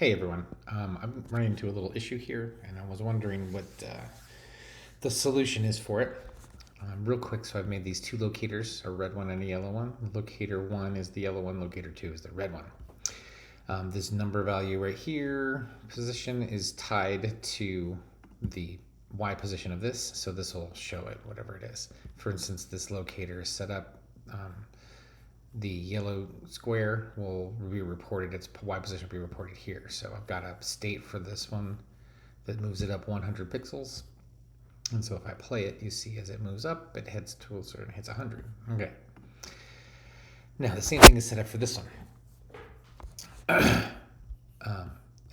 Hey everyone, I'm running into a little issue here and I was wondering what the solution is for it. Real quick, so I've made these two locators, a red one and a yellow one. Locator 1 is the yellow one, locator 2 is the red one. This number value right here, position, is tied to the Y position of this, so this will show it, whatever it is. For instance, this locator is set up, the yellow square will be reported, its Y position will be reported here. So I've got a state for this one that moves it up 100 pixels. And so if I play it, you see as it moves up, it heads towards and hits 100. Okay. Now the same thing is set up for this one.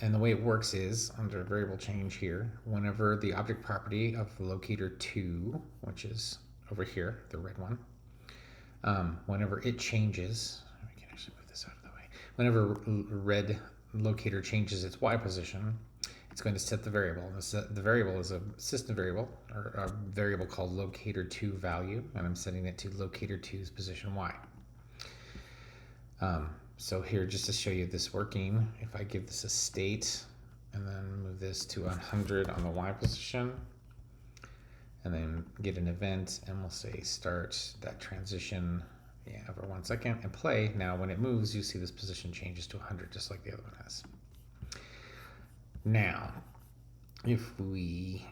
And the way it works is under variable change here, whenever the object property of locator 2, which is over here, the red one, whenever it changes, we can actually move this out of the way. Whenever red locator changes its Y position, it's going to set the variable. The variable is a system variable, or a variable called locator2 value, and I'm setting it to locator 2's position Y. So here, just to show you this working, if I give this a state and then move this to 100 on the Y position, and then get an event, and we'll say start that transition for 1 second and play. Now when it moves, you see this position changes to 100 just like the other one has. Now, if we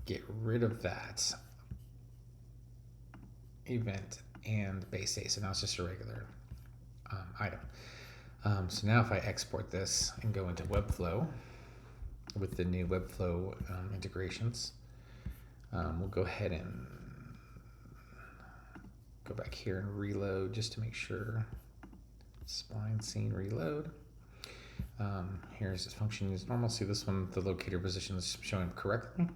get rid of that event and base state, so now it's just a regular item. So now if I export this and go into webflow with the new webflow integrations, we'll go ahead and go back here and reload just to make sure. Spline scene reload. Here's this function as normal. See this one, the locator position is showing correctly.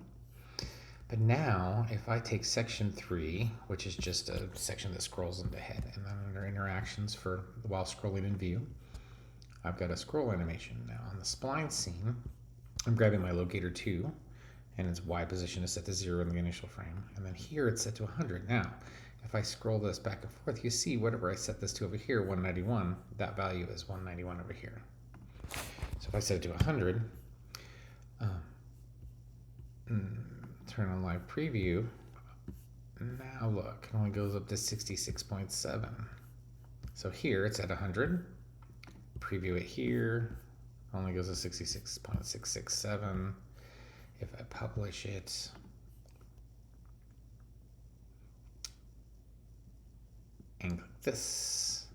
But now if I take section 3, which is just a section that scrolls into head, and then under interactions for while scrolling in view, I've got a scroll animation. Now on the spline scene, I'm grabbing my locator 2, and its Y position is set to 0 in the initial frame, and then here it's set to 100. Now if I scroll this back and forth, you see whatever I set this to over here, 191, that value is 191 over here. So if I set it to 100, turn on live preview, now look, it only goes up to 66.7. So here it's at 100, preview it here, only goes to 66.667. If I publish it, and click this,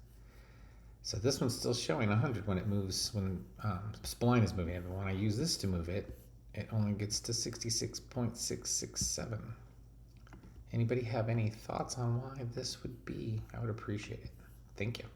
so this one's still showing 100 when it moves, when spline is moving it, but when I use this to move it, it only gets to 66.667. Anybody have any thoughts on why this would be? I would appreciate it. Thank you.